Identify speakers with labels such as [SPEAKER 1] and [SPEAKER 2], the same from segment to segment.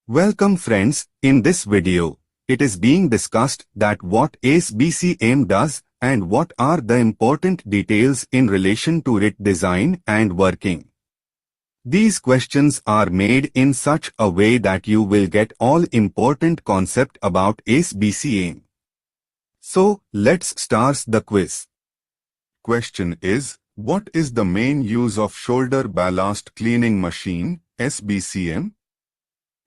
[SPEAKER 1] Welcome friends, in this video, it is being discussed that what SBCM does and what are the important details in relation to it design and working. These questions are made in such a way that you will get all important concept about SBCM. So, let's start the quiz. Question is, what is the main use of shoulder ballast cleaning machine, SBCM?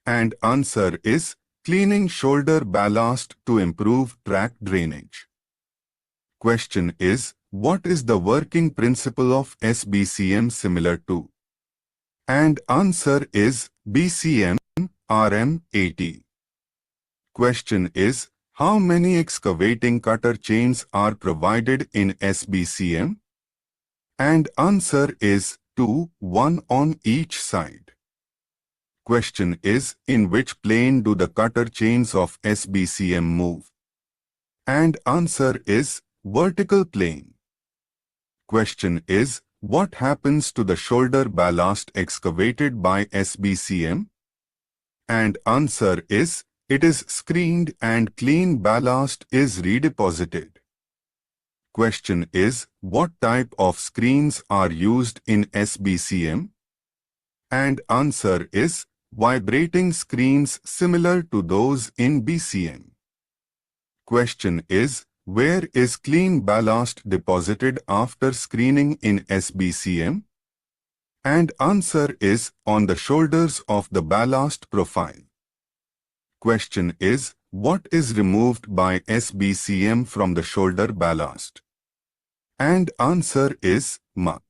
[SPEAKER 1] And answer is, cleaning shoulder ballast to improve track drainage. Question is, what is the working principle of SBCM similar to? And answer is, BCM, RM80. Question is, how many excavating cutter chains are provided in SBCM? And answer is, 2, 1 on each side. Question is, in which plane do the cutter chains of SBCM move? And answer is, vertical plane. Question is, what happens to the shoulder ballast excavated by SBCM? And answer is, it is screened and clean ballast is redeposited. Question is, what type of screens are used in SBCM? And answer is, vibrating screens similar to those in BCM. Question is, where is clean ballast deposited after screening in SBCM? And answer is, on the shoulders of the ballast profile. Question is, what is removed by SBCM from the shoulder ballast? And answer is, muck.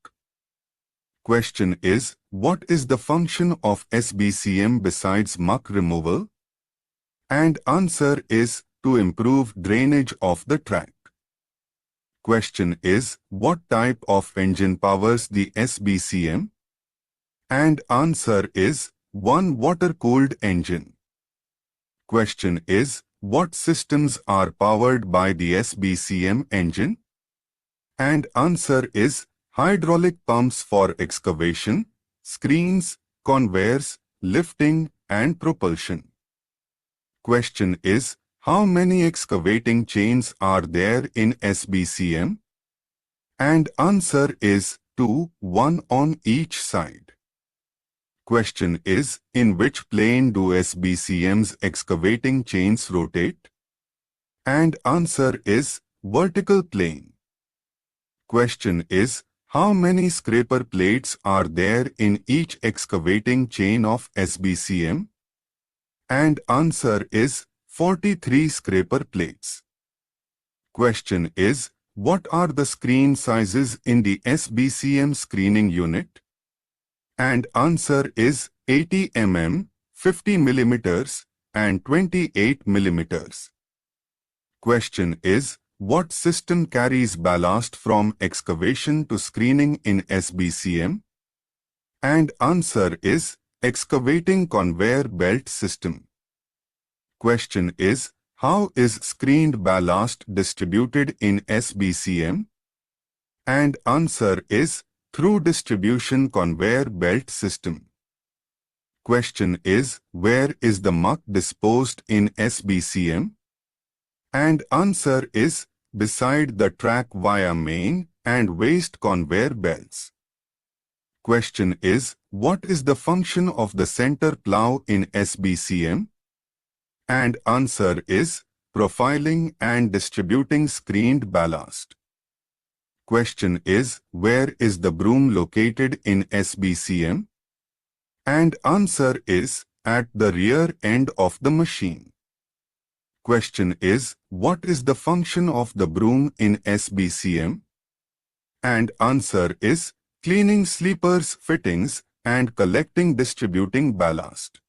[SPEAKER 1] Question is, what is the function of SBCM besides muck removal? And answer is, to improve drainage of the track. Question is, what type of engine powers the SBCM? And answer is, one water-cooled engine. Question is, what systems are powered by the SBCM engine? And answer is, hydraulic pumps for excavation, screens, conveyors, lifting, and propulsion. Question is, how many excavating chains are there in SBCM? And answer is, 2, 1 on each side. Question is, in which plane do SBCM's excavating chains rotate? And answer is, vertical plane. Question is, how many scraper plates are there in each excavating chain of SBCM? And answer is, 43 scraper plates. Question is, what are the screen sizes in the SBCM screening unit? And answer is, 80 mm, 50 mm, and 28 mm. Question is, what system carries ballast from excavation to screening in SBCM? And answer is, excavating conveyor belt system. Question is, how is screened ballast distributed in SBCM? And answer is, through distribution conveyor belt system. Question is, where is the muck disposed in SBCM? And answer is, beside the track via main and waste conveyor belts. Question is, what is the function of the center plow in SBCM? And answer is, profiling and distributing screened ballast. Question is, where is the broom located in SBCM? And answer is, at the rear end of the machine. Question is, what is the function of the broom in SBCM? And answer is, cleaning sleepers fittings and collecting distributing ballast.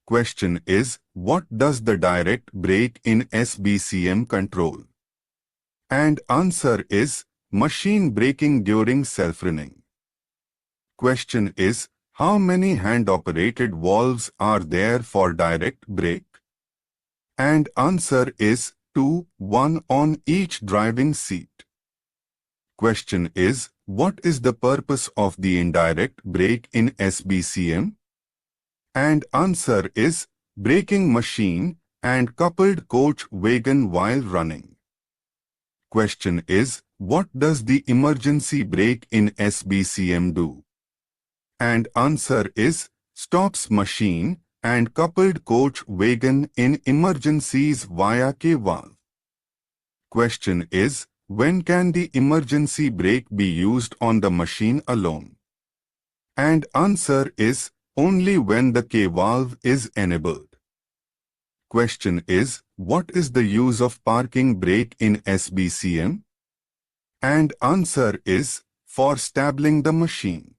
[SPEAKER 1] Question is, what does the direct brake in SBCM control? And answer is, machine braking during self-running. Question is, how many hand-operated valves are there for direct brake? And answer is, 2, 1 on each driving seat. Question is, what is the purpose of the indirect brake in SBCM? And answer is braking machine and coupled coach wagon while running. Question is, what does the emergency brake in SBCM do? And answer is stops machine and coupled coach wagon in emergencies via K-valve. Question is, when can the emergency brake be used on the machine alone? And answer is only when the K-valve is enabled. Question is, what is the use of parking brake in SBCM? And answer is for stabling the machine.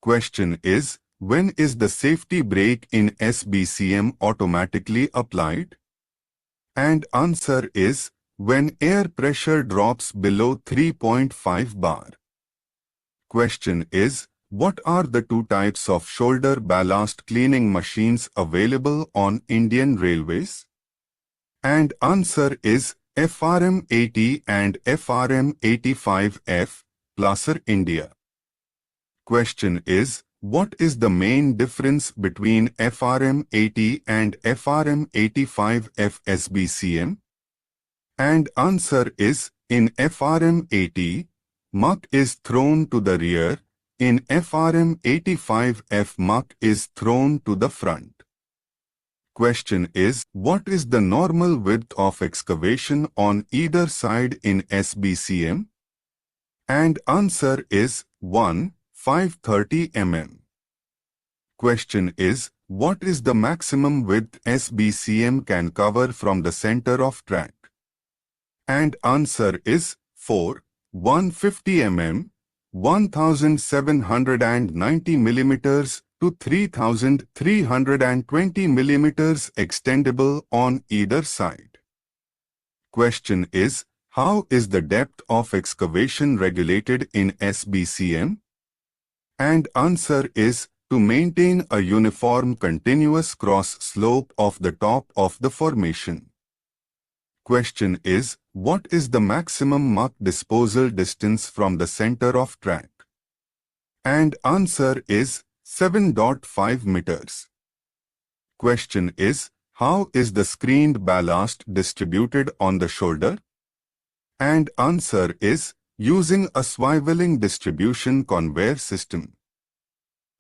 [SPEAKER 1] Question is, when is the safety brake in SBCM automatically applied? And answer is when air pressure drops below 3.5 bar. Question is, what are the two types of shoulder ballast cleaning machines available on Indian Railways? And answer is FRM 80 and FRM 85F, Placer India. Question is, what is the main difference between FRM 80 and FRM 85F SBCM? And answer is, in FRM 80, muck is thrown to the rear, in FRM 85F muck is thrown to the front. Question is, what is the normal width of excavation on either side in SBCM? And answer is 530 mm. Question is, what is the maximum width SBCM can cover from the center of track? And answer is 150 mm, 1790 mm to 3320 mm extendable on either side. Question is, how is the depth of excavation regulated in SBCM? And answer is to maintain a uniform continuous cross slope of the top of the formation. Question is, what is the maximum muck disposal distance from the center of track? And answer is 7.5 meters. Question is, how is the screened ballast distributed on the shoulder? And answer is using a swiveling distribution conveyor system.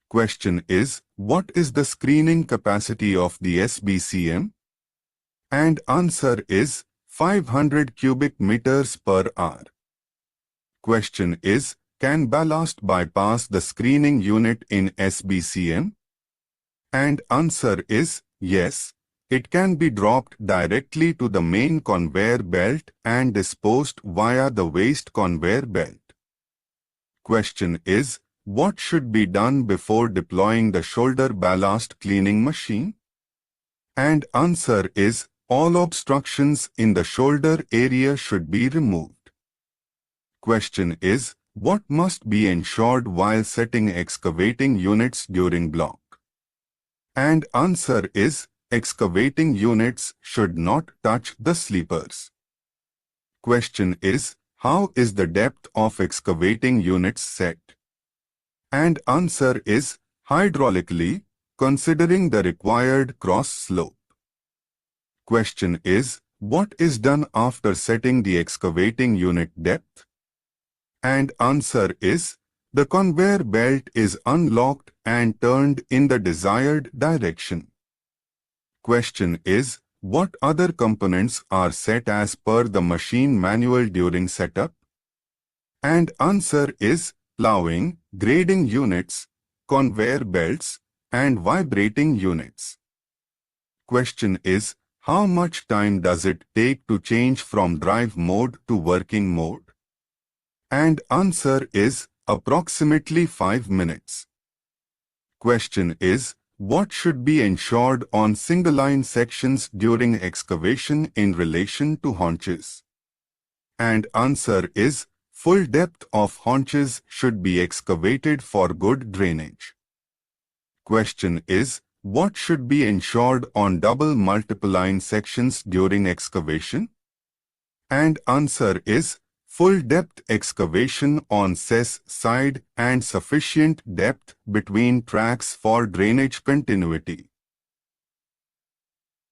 [SPEAKER 1] Question is, what is the screening capacity of the SBCM? And answer is 500 cubic meters per hour. Question is, can ballast bypass the screening unit in SBCM? And answer is yes, it can be dropped directly to the main conveyor belt and disposed via the waste conveyor belt. Question is, what should be done before deploying the shoulder ballast cleaning machine? And answer is all obstructions in the shoulder area should be removed. Question is, what must be ensured while setting excavating units during block? And answer is, excavating units should not touch the sleepers. Question is, how is the depth of excavating units set? And answer is, hydraulically, considering the required cross slope. Question is, what is done after setting the excavating unit depth? And answer is, the conveyor belt is unlocked and turned in the desired direction. Question is, what other components are set as per the machine manual during setup? And answer is, ploughing, grading units, conveyor belts, and vibrating units. Question is, how much time does it take to change from drive mode to working mode? And answer is approximately 5 minutes. Question is, what should be ensured on single-line sections during excavation in relation to haunches? And answer is, full depth of haunches should be excavated for good drainage. Question is, what should be ensured on double multiple line sections during excavation? And answer is, full depth excavation on cess side and sufficient depth between tracks for drainage continuity.